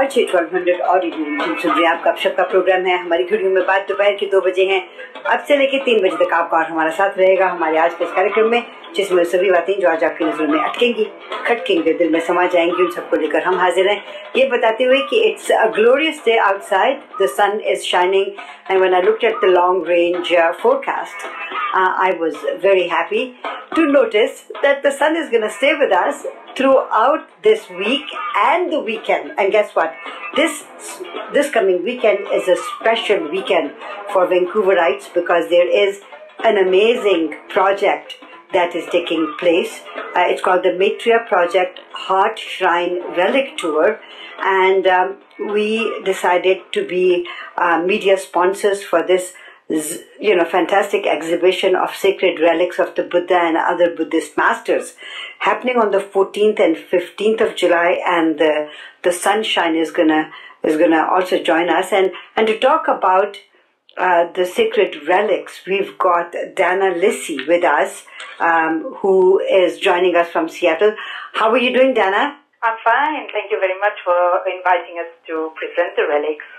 आज 1200 ऑडियो सुन रहे हैं। आप गपशप का प्रोग्राम है। हमारी घड़ियों में बात दोपहर के 2 बजे हैं। अब से लेकर 3 बजे तक आपका और हमारा साथ रहेगा हमारे आज के इस कार्यक्रम में, जिसमें सभी बातें जो आज आपकी नजरों में अटकेंगी, खटकेंगे, दिल में समा जाएंगी, उन सबको लेकर हम हाजिर हैं, ये बताते हुए कि it's a glorious day outside, the sun is shining, and when I looked at the long range forecast, I was very happy to notice that the sun is going to stay with us throughout this week and the weekend. And guess what? This coming weekend is a special weekend for Vancouverites because there is an amazing project that is taking place. It's called the Maitreya Project Heart Shrine Relic Tour, and we decided to be media sponsors for this fantastic exhibition of sacred relics of the Buddha and other Buddhist masters happening on the 14th and 15th of July, and the sunshine is gonna also join us, and to talk about the sacred relics, we've got Dana Lissy with us, who is joining us from Seattle. How are you doing, Dana? I'm fine. Thank you very much for inviting us to present the relics.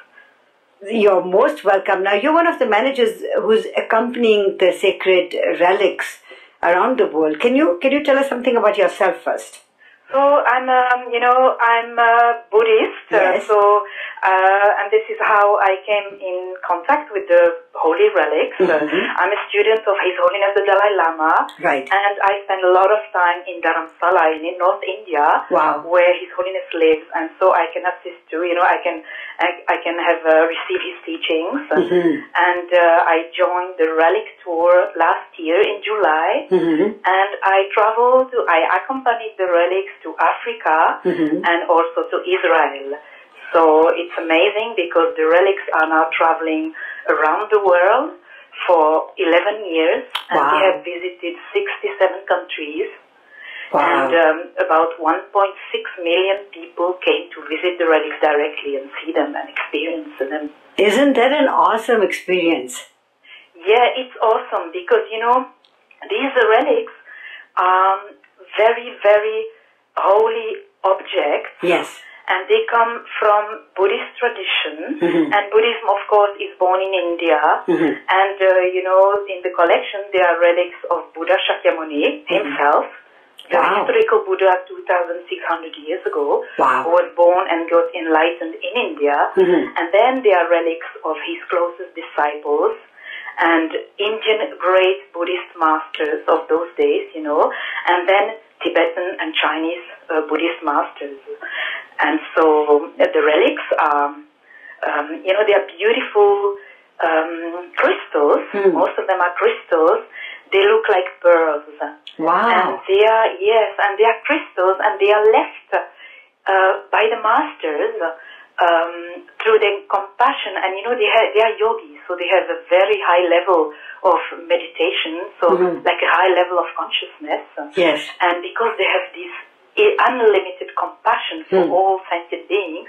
You're most welcome. Now, you're one of the managers who's accompanying the sacred relics around the world. Can you tell us something about yourself first? So I'm a Buddhist. Yes. And this is how I came in contact with the holy relics. Mm-hmm. I'm a student of His Holiness the Dalai Lama. Right. And I spend a lot of time in Dharamsala in North India, wow, where His Holiness lives. And so I can assist too. I can have receive his teachings. Mm-hmm. And I joined the Relic tour last year in July. Mm-hmm. And I accompanied the relics to Africa, mm-hmm, and also to Israel. So it's amazing because the relics are now traveling around the world for 11 years, and wow, we have visited 67 countries. Wow. And about 1.6 million people came to visit the relics directly and see them and experience them. Isn't that an awesome experience? Yeah, it's awesome because, these relics are very, very holy objects. Yes. And they come from Buddhist tradition, mm-hmm, and Buddhism, of course, is born in India. Mm-hmm. And, in the collection, there are relics of Buddha Shakyamuni himself, the wow, historical Buddha 2,600 years ago, wow, who was born and got enlightened in India. mm-hmm, And then there are relics of his closest disciples and Indian great Buddhist masters of those days, and then Tibetan and Chinese Buddhist masters. And so the relics are, they are beautiful crystals. Mm. Most of them are crystals. They look like pearls. Wow. And they are crystals, and they are left by the masters through their compassion. And they are yogis, so they have a very high level of meditation, so mm-hmm, like a high level of consciousness. yes, And because they have this unlimited compassion for all sentient beings,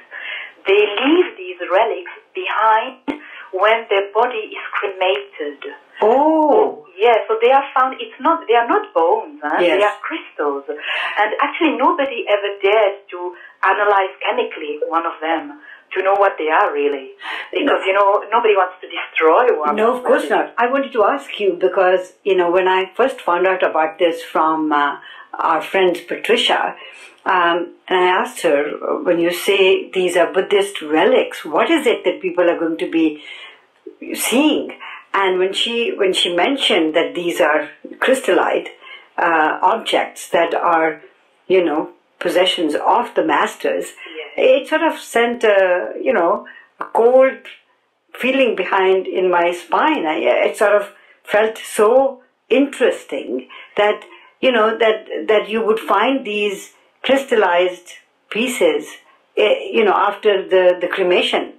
they leave these relics behind when their body is cremated. Oh, yeah, so they are found, they are not bones, yes, they are crystals. And actually nobody ever dared to analyze chemically one of them to know what they are really. Because, nobody wants to destroy one. No, of course not. I wanted to ask you because, when I first found out about this from our friend Patricia, and I asked her, when you say these are Buddhist relics, what is it that people are going to be seeing? And when she mentioned that these are crystallite objects that are, possessions of the masters, yes, it sort of sent a cold feeling behind in my spine. It sort of felt so interesting that that you would find these crystallized pieces after the cremation.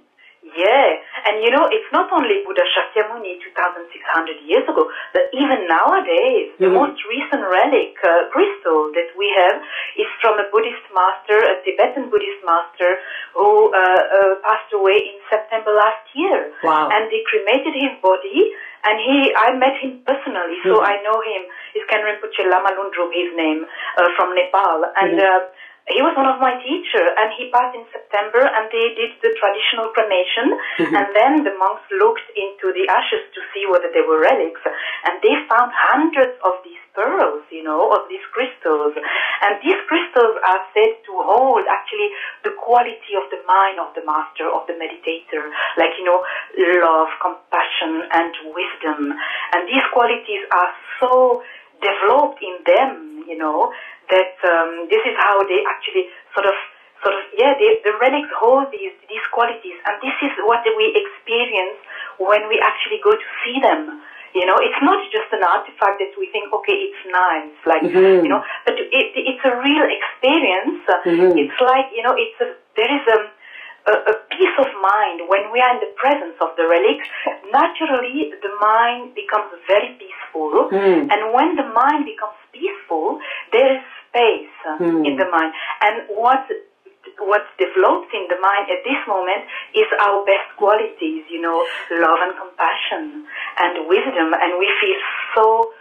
Yeah, and it's not only Buddha Shakyamuni 2,600 years ago, but even nowadays, the most recent relic crystal that we have is from a Buddhist master, a Tibetan Buddhist master, who passed away in September last year. Wow. And they cremated his body, and I met him personally, so I know him. Is Ken Rinpoche Lama Lundrup, his name, from Nepal. And he was one of my teachers, and he passed in September, and they did the traditional cremation, and then the monks looked into the ashes to see whether they were relics, and they found hundreds of these pearls, of these crystals. And these crystals are said to hold actually the quality of the mind of the master, of the meditator, like, love, compassion, and wisdom. And these qualities are so developed in them, that this is how they actually the relics hold these qualities, and this is what we experience when we actually go to see them. It's not just an artifact that we think, okay, it's nice, but it's a real experience. It's like, there is a peace of mind when we are in the presence of the relics. Naturally, the mind becomes very peaceful, and when the mind becomes peaceful, there is space in the mind. And what develops in the mind at this moment is our best qualities, love and compassion and wisdom, and we feel so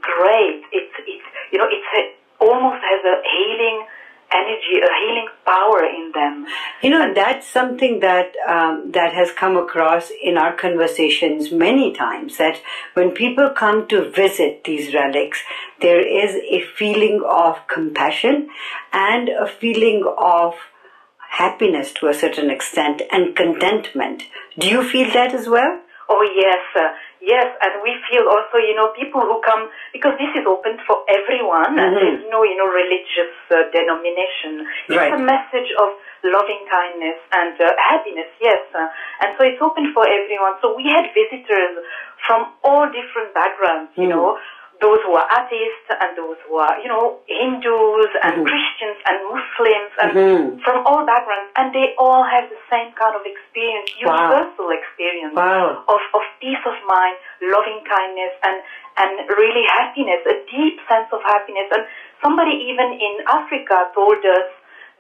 great. It almost has a healing energy, a healing power in them. That's something that has come across in our conversations many times, that when people come to visit these relics, there is a feeling of compassion and a feeling of happiness to a certain extent and contentment. Do you feel that as well? Oh, yes. Yes, and we feel also, people who come, because this is open for everyone, and there's no, religious denomination. It's a message of loving kindness and happiness, yes. And so it's open for everyone. So we had visitors from all different backgrounds, those who are atheists and those who are, Hindus and Christians and Muslims and from all backgrounds, and they all have the same kind of experience, universal experience of peace of mind, loving kindness, and really happiness, a deep sense of happiness. And somebody even in Africa told us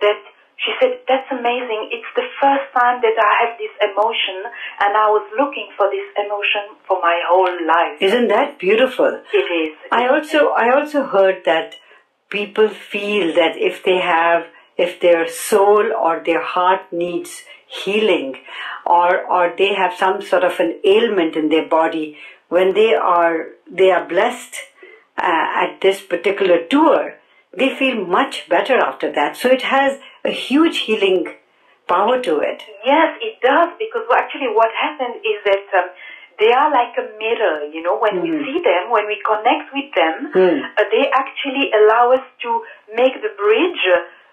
that, she said, that's amazing. It's the first time that I have this emotion, and I was looking for this emotion for my whole life. Isn't that beautiful? It is. I also heard that people feel that if their soul or their heart needs healing, or they have some sort of an ailment in their body, when they are blessed at this particular tour, they feel much better after that. So it has a huge healing power to it. Yes, it does, because actually what happens is that they are like a mirror, when we see them, when we connect with them, they actually allow us to make the bridge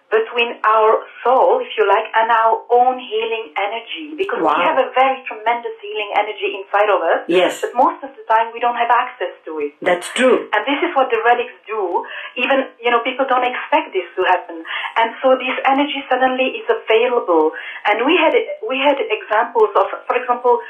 between our soul, if you like, and our own healing energy, because we have a very tremendous healing energy inside of us, but most of the time we don't have access to it. That's true. And this is what the relics do. Even, people don't expect this to happen. And so this energy suddenly is available. And we had examples of, for example,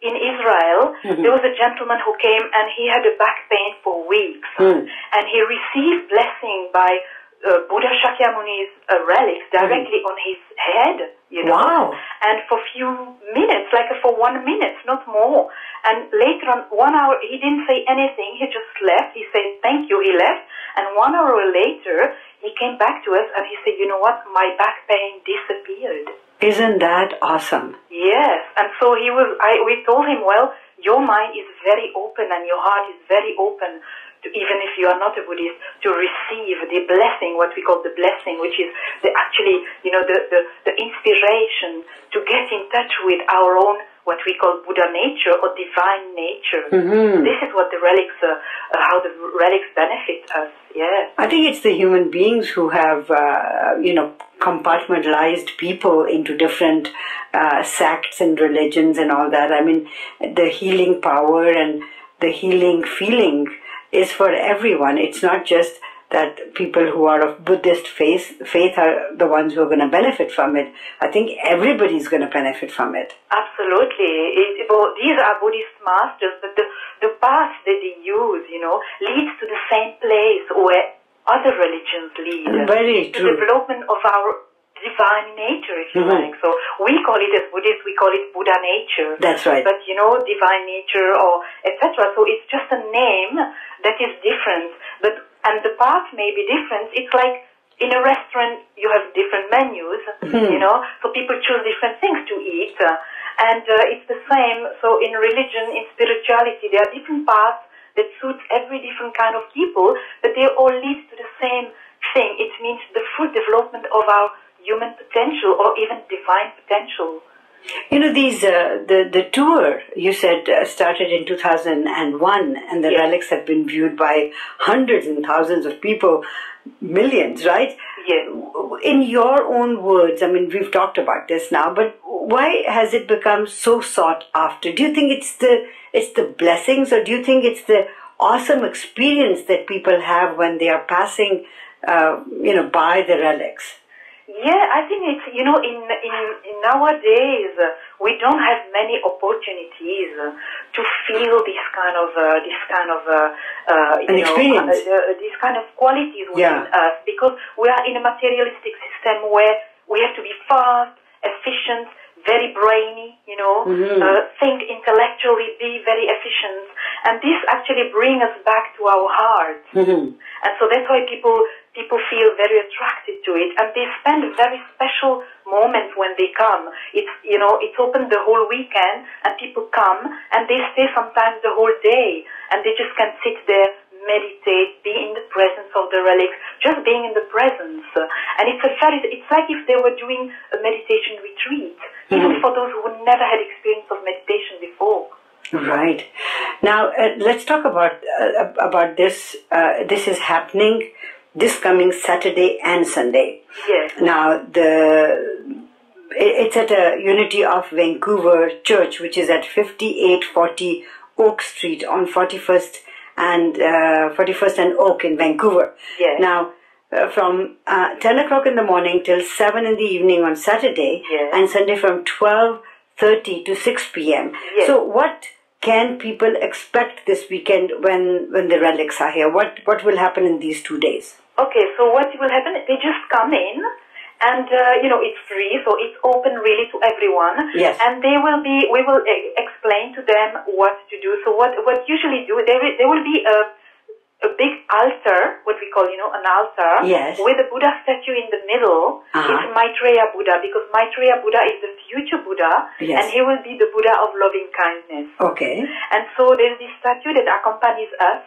in Israel, there was a gentleman who came and he had a back pain for weeks. And he received blessing by Buddha Shakyamuni's relics directly on his head, and for few minutes, like for 1 minute, not more. And later on, 1 hour, he didn't say anything, he just left. He said, thank you, he left. And 1 hour later, he came back to us and he said, you know what, my back pain disappeared. Isn't that awesome? Yes, and so we told him, well, your mind is very open and your heart is very open, even if you are not a Buddhist, to receive the blessing, what we call the blessing, which is the inspiration to get in touch with our own, what we call Buddha nature or divine nature. This is what the relics, how the relics benefit us. Yes. I think it's the human beings who have, compartmentalized people into different sects and religions and all that. I mean, the healing power and the healing feeling is for everyone. It's not just that people who are of Buddhist faith are the ones who are going to benefit from it. I think everybody's going to benefit from it. Absolutely. These are Buddhist masters, but the path that they use, leads to the same place where other religions lead. Very true. The development of our divine nature, if you like. So we call it, as Buddhists, we call it Buddha nature. That's right. But, divine nature or etc. So it's just a name that is different. And the path may be different. It's like in a restaurant, you have different menus, you know, so people choose different things to eat. And it's the same. So in religion, in spirituality, there are different paths that suit every different kind of people, but they all lead to the same thing. It means the full development of our human potential or even divine potential. You know, these the tour you said started in 2001, and the relics have been viewed by hundreds and thousands of people, millions, right? Yes. In your own words, I mean, we've talked about this now, but why has it become so sought after? Do you think it's the blessings, or do you think it's the awesome experience that people have when they are passing, by the relics? Yeah, I think it's, you know, in nowadays, we don't have many opportunities to feel this kind of experience. These kind of qualities within us, because we are in a materialistic system where we have to be fast, efficient, very brainy, you know, think intellectually, be very efficient. And this actually brings us back to our heart. And so that's why people feel very attracted to it, and they spend very special moments when they come. It's, you know, it's open the whole weekend, and people come, and they stay sometimes the whole day, and they just can sit there, meditate, be in the presence of the relics, just being in the presence. And it's like if they were doing a meditation retreat, even for those who never had experience of meditation before. Right. Now, let's talk about this. This is happening this coming Saturday and Sunday. Yes. Now, it's at a Unity of Vancouver Church, which is at 5840 Oak Street on 41st and Oak in Vancouver. Yes. Now, from 10 o'clock in the morning till 7 in the evening on Saturday, and Sunday from 12:30 to 6 p.m. Yes. So what can people expect this weekend when the relics are here? What will happen in these 2 days? Okay, so what will happen, they just come in, and, it's free, so it's open really to everyone. Yes. And we will explain to them what to do. So what usually do, there will be a big altar, what we call, an altar, with a Buddha statue in the middle. It's Maitreya Buddha, because Maitreya Buddha is the future Buddha, and he will be the Buddha of loving kindness. Okay. And so there's this statue that accompanies us,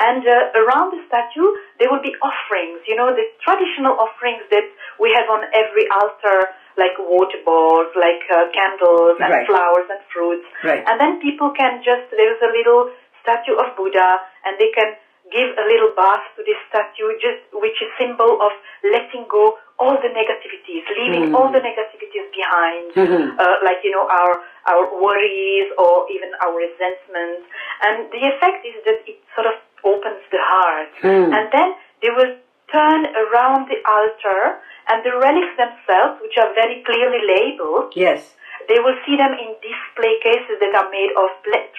and around the statue there will be offerings, the traditional offerings that we have on every altar, like water balls, like candles and flowers and fruits. Right. And then people can there's a little statue of Buddha, and they can give a little bath to this statue, which is symbol of letting go all the negativities, leaving all the negativities behind, our worries or even our resentments. And the effect is that it sort of opens the heart. And then they will turn around the altar, and the relics themselves, which are very clearly labeled, they will see them in display cases that are made of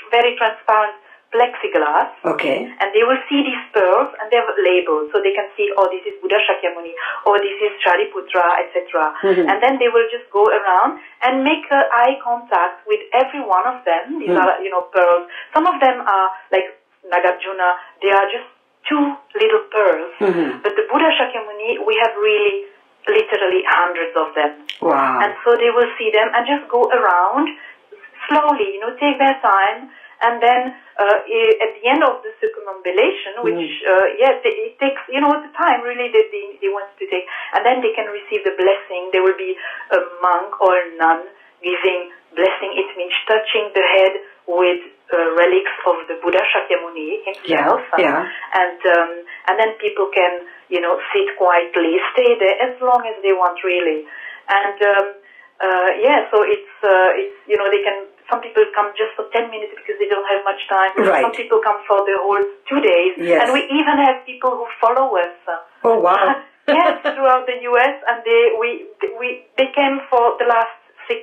very transparent plexiglass. Okay. And they will see these pearls, and they're labeled, so they can see, oh, this is Buddha Shakyamuni, or this is Shariputra, etc. And then they will just go around and make eye contact with every one of them. These are, pearls. Some of them are like Nagarjuna. They are just two little pearls. But the Buddha Shakyamuni, we have really literally hundreds of them. Wow. And so they will see them and just go around slowly, take their time. And then at the end of the circumambulation, which, it takes, the time really that they want to take. And then they can receive the blessing. There will be a monk or a nun giving blessing. It means touching the head with relics of the Buddha Shakyamuni himself. And then people can, sit quietly, stay there as long as they want really. And, so it's they can, some people come just for 10 minutes because they don't have much time. Right. Some people come for the whole 2 days. Yes. And we even have people who follow us. Oh, wow. Yes, throughout the U.S. And they came for the last 6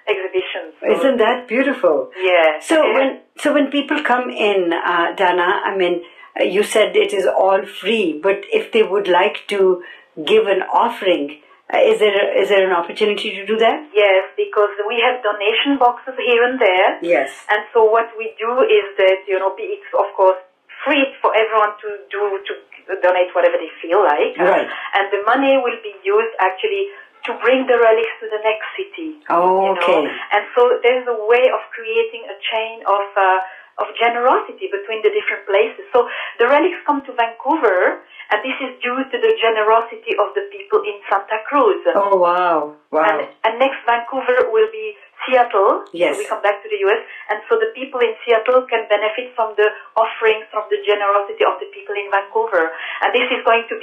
exhibitions. So. Isn't that beautiful? Yes. So when people come in, Dana, I mean, you said it is all free, but if they would like to give an offering, is there an opportunity to do that? Yes, because we have donation boxes here and there. Yes. And so what we do is that, it's of course free for everyone to donate whatever they feel like. Right. And the money will be used actually to bring the relics to the next city. Oh, okay. And so there's a way of creating a chain of generosity between the different places. So the relics come to Vancouver, and this is due to the generosity of the people in Santa Cruz. Oh, wow. Wow. And next Vancouver will be Seattle. Yes. So we come back to the US. And so the people in Seattle can benefit from the offerings, from the generosity of the people in Vancouver. And this is going to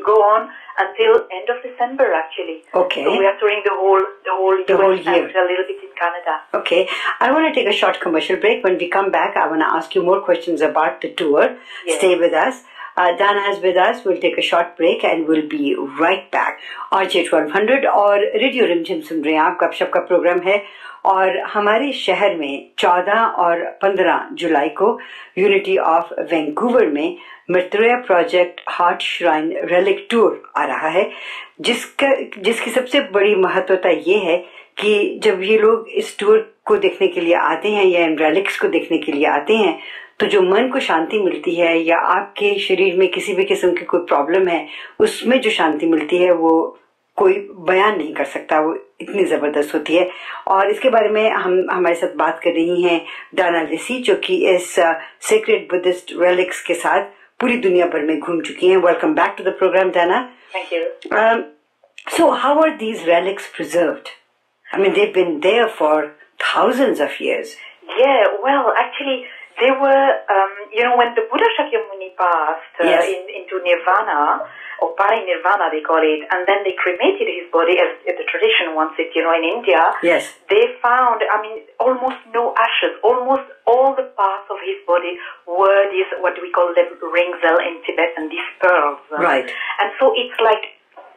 go on until end of December, actually. Okay. So we are touring the whole US year. and a little bit in Canada. Okay. I want to take a short commercial break. When we come back, I want to ask you more questions about the tour. Yes. Stay with us. Dana is with us. We'll take a short break and we'll be right back. RJ 1200 और radio रिमझिम सुन रहे हैं आप. गपशप का programme है और हमारे शहर में 14 और 15 जुलाई को यूनिटी ऑफ वैंकूवर में मृत्युया project heart shrine relic tour आ रहा है, जिसकी सबसे बड़ी महत्वता ये है कि जब ये लोग इस टूर को देखने के लिए आते हैं या इन रेलिक्स को देखने के लिए आते हैं तो जो मन को शांति मिलती है या आपके शरीर में किसी भी किस्म की कोई प्रॉब्लम है उसमें जो शांति मिलती है वो कोई बयान नहीं कर सकता, वो इतनी जबरदस्त होती है. और इसके बारे में हमारे साथ बात कर रही हैं डाना लिसी, जो कि इस सेक्रेड बुद्धिस्ट रेलिक्स के साथ पूरी दुनिया भर में घूम चुकी हैं. Welcome back to the programme Dana. Thank you. So how are these relics preserved? I mean, they've been there for thousands of years. Yeah, well, actually, they were, when the Buddha Shakyamuni passed Yes. into Nirvana, or Parinirvana they call it, and then they cremated his body as the tradition wants it, in India. Yes. They found, almost no ashes. Almost all the parts of his body were these, what we call them ringzel in Tibetan, these pearls. Right. And so it's like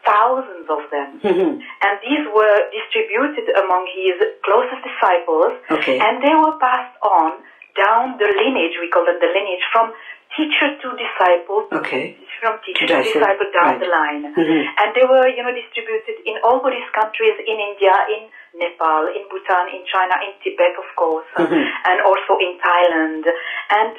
thousands of them. Mm-hmm. And these were distributed among his closest disciples. Okay. And they were passed on down the lineage, we call it the lineage, from teacher to disciple. Okay. From teacher to disciple down right. the line. Mm-hmm. And they were, distributed in all Buddhist countries, in India, in Nepal, in Bhutan, in China, in Tibet, of course, mm-hmm. and also in Thailand. And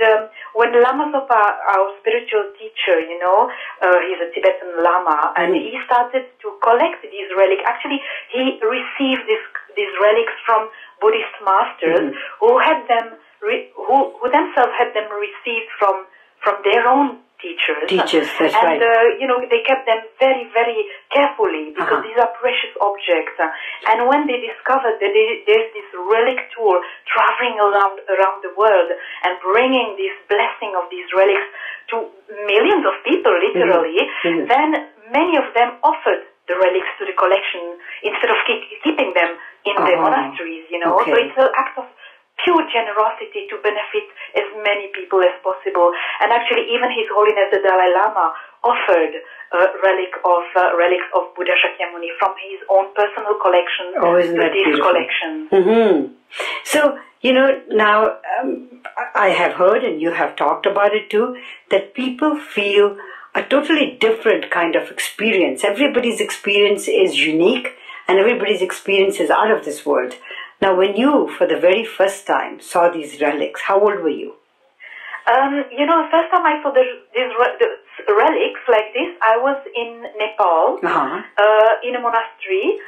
when Lama Zopa, our spiritual teacher, he's a Tibetan Lama, and mm-hmm. he started to collect these relics. Actually, he received these relics from Buddhist masters mm-hmm. who had them, who themselves had them received from their own teachers, that's and, right. They kept them very, very carefully because these are precious objects. And when they discovered that there's this relic tour traveling around the world and bringing this blessing of these relics to millions of people, literally, mm-hmm. then many of them offered the relics to the collection instead of keeping them in their monasteries, Okay. So it's an act of pure generosity to benefit as many people as possible. And actually, even His Holiness the Dalai Lama offered relics of Buddha Shakyamuni from his own personal collection isn't to that this beautiful? collection. Mm-hmm. So, now I have heard, and you have talked about it too, that people feel a totally different kind of experience. Everybody's experience is unique, and everybody's experience is out of this world. Now, when you, for the very first time, saw these relics, how old were you? The first time I saw these relics like this, I was in Nepal, in a monastery,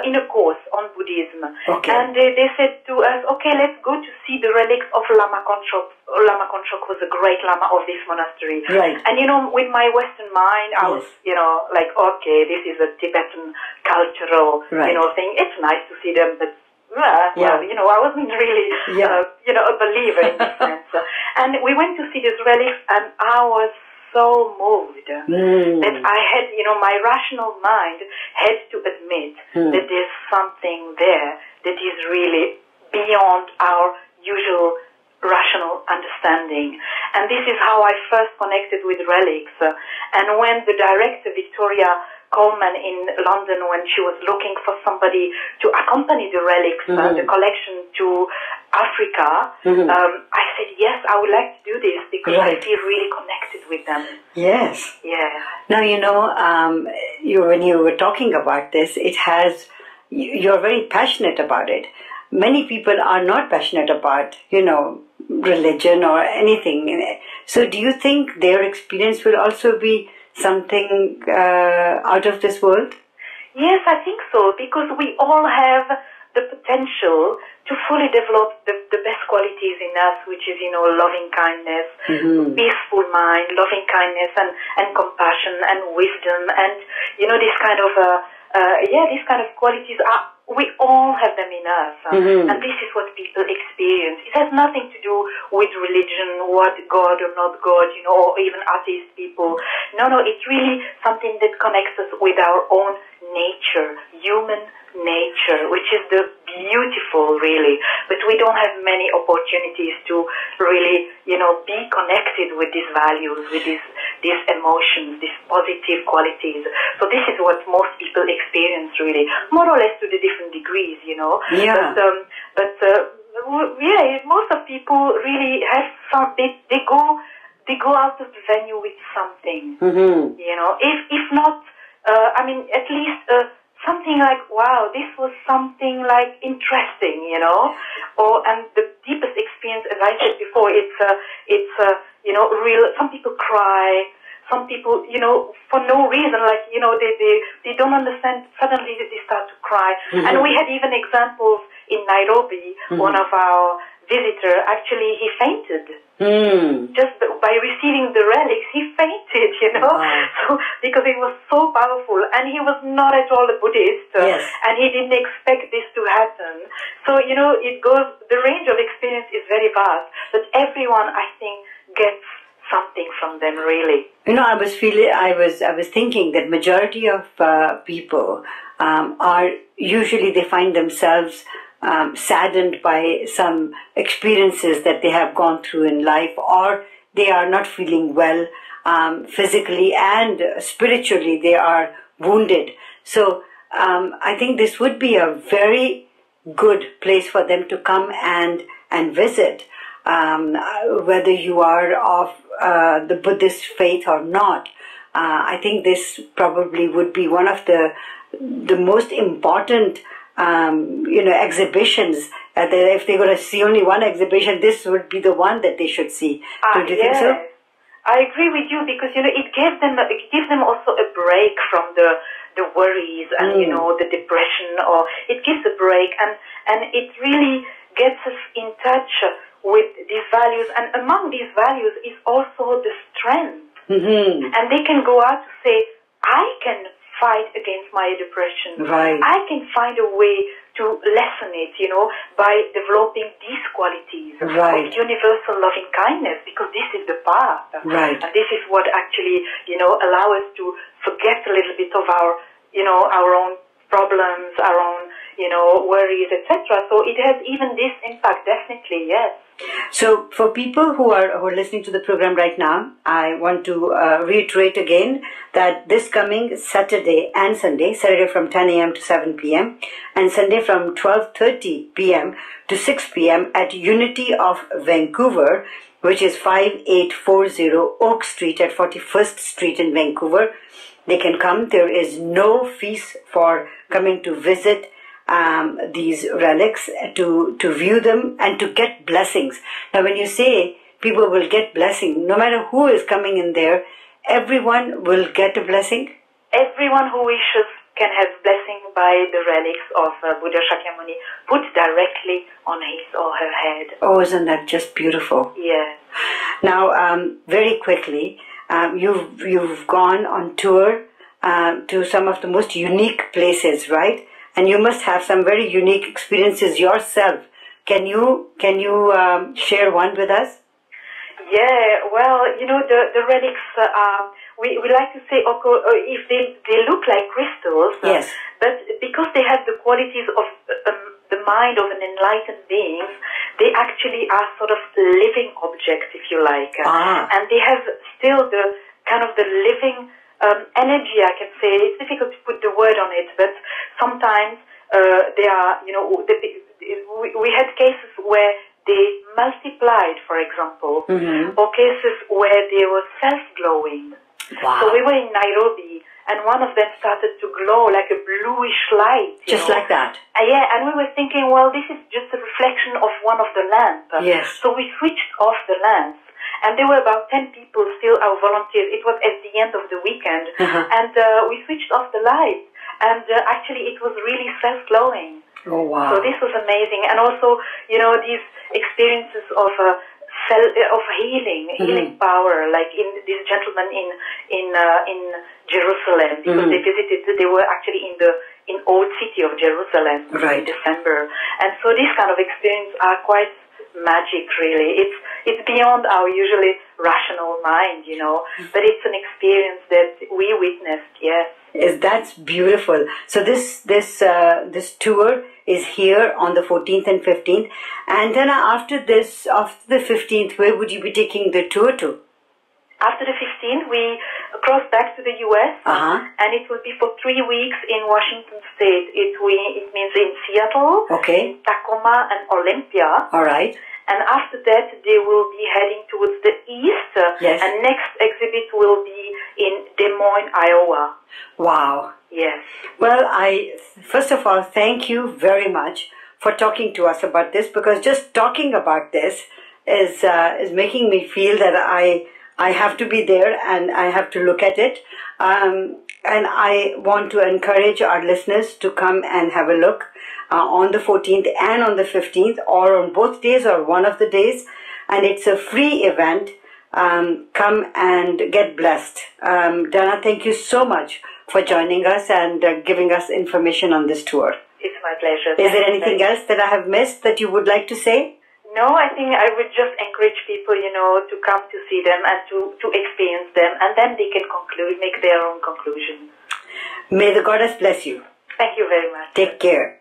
in a course on Buddhism. Okay. And they said to us, okay, let's go to see the relics of Lama Konchok. Lama Konchok was a great Lama of this monastery. Right. And, with my Western mind, I was, like, okay, this is a Tibetan cultural, thing. It's nice to see them, but I wasn't really, a believer in this sense. And we went to see these relics, and I was so moved that I had, my rational mind had to admit that there's something there that is really beyond our usual rational understanding. And this is how I first connected with relics. And when the director, Victoria Coleman in London, when she was looking for somebody to accompany the relics, the collection to Africa, I said, yes, I would like to do this because I feel really connected with them. Yes. Yeah. Now, when you were talking about this, you're very passionate about it. Many people are not passionate about, religion or anything. So do you think their experience will also be something out of this world? Yes, I think so, because we all have the potential to fully develop the best qualities in us, which is, loving kindness, peaceful mind, loving kindness, and compassion, and wisdom, and, this kind of, these kind of qualities we all have them in us, and this is what people experience. It has nothing to do with religion, what God or not God, or even atheist people. No, it's really something that connects us with our own nature, human nature, which is the beautiful, really. But we don't have many opportunities to really, be connected with these values, with these emotions, these positive qualities. So this is what most people experience, really, more or less to the different degrees, Yeah. Most of people really have some. They go out of the venue with something, If not, at least. Something like, wow, this was something like interesting, and the deepest experience, as I said before, it's real. Some people cry, some people, for no reason, like, they don't understand, suddenly they start to cry. And we had even examples in Nairobi, one of our visitors, actually, he fainted. Just by receiving the relics, he fainted, Wow. So, because it was so powerful, and he was not at all a Buddhist, yes. And he didn't expect this to happen. So, it goes, the range of experience is very vast, but everyone, I think, gets something from them, really. I was thinking that majority of people are usually, they find themselves saddened by some experiences that they have gone through in life, or they are not feeling well physically and spiritually, they are wounded. So I think this would be a very good place for them to come and visit, whether you are of the Buddhist faith or not. I think this probably would be one of the most important exhibitions. If they're going to see only one exhibition, this would be the one that they should see. Don't you think so? I agree with you, because it gives them also a break from the worries and the depression, or it gives a break, and it really gets us in touch with these values. And among these values is also the strength, and they can go out to say, I can fight against my depression. Right. I can find a way to lessen it, by developing these qualities of universal loving kindness, because this is the path. Right. And this is what actually, allow us to forget a little bit of our, our own problems, our own, worries, etc. So it has even this impact, definitely, yes. So for people who are listening to the program right now, I want to reiterate again that this coming Saturday and Sunday, Saturday from 10 a.m. to 7 p.m. and Sunday from 12:30 p.m. to 6 p.m. at Unity of Vancouver, which is 5840 Oak Street at 41st Street in Vancouver. They can come. There is no fees for coming to visit these relics, to view them and to get blessings. Now when you say people will get blessing, no matter who is coming in there, everyone will get a blessing? Everyone who wishes can have blessing by the relics of Buddha Shakyamuni put directly on his or her head. Oh, isn't that just beautiful? Yes. Now, very quickly, you've gone on tour to some of the most unique places, right? And you must have some very unique experiences yourself. Can you share one with us? Yeah, well, the relics, we like to say, if they look like crystals, yes. But because they have the qualities of the mind of an enlightened being, they actually are sort of living objects, if you like. And they have still the kind of the living energy, I can say. It's difficult to put the word on it, but sometimes they are, we had cases where they multiplied, for example, or cases where they were self-glowing. Wow. So we were in Nairobi, and one of them started to glow like a bluish light. Just like that? Yeah, and we were thinking, well, this is just a reflection of one of the lamps. Yes. So we switched off the lamps, and there were about 10 people still, our volunteers. It was at the end of the weekend, and we switched off the lights, and actually it was really self-glowing. Oh, wow. So this was amazing. And also, you know, these experiences of healing power, like in this gentleman in Jerusalem, because they were actually in old city of Jerusalem in December. And so these kind of experiences are quite magic, really. It's beyond our usually rational mind, you know, but it's an experience that we witnessed, yes. Yes, that's beautiful. So this tour is here on the 14th and 15th. And then after the 15th, where would you be taking the tour to? After the 15th, we cross back to the U.S., and it will be for 3 weeks in Washington State. It means in Seattle, in Tacoma, and Olympia. All right. And after that, they will be heading towards the east, and next exhibit will be in Des Moines, Iowa. Wow. Yes. Well, first of all, thank you very much for talking to us about this, because just talking about this is making me feel that I have to be there and I have to look at it. And I want to encourage our listeners to come and have a look on the 14th and on the 15th, or on both days or one of the days. And it's a free event. Come and get blessed. Dana, thank you so much for joining us and giving us information on this tour. It's my pleasure. Is there anything else that I have missed that you would like to say? No, I think I would just encourage people, you know, to come to see them and to experience them, and then they can make their own conclusions. May the goddess bless you. Thank you very much. Take care.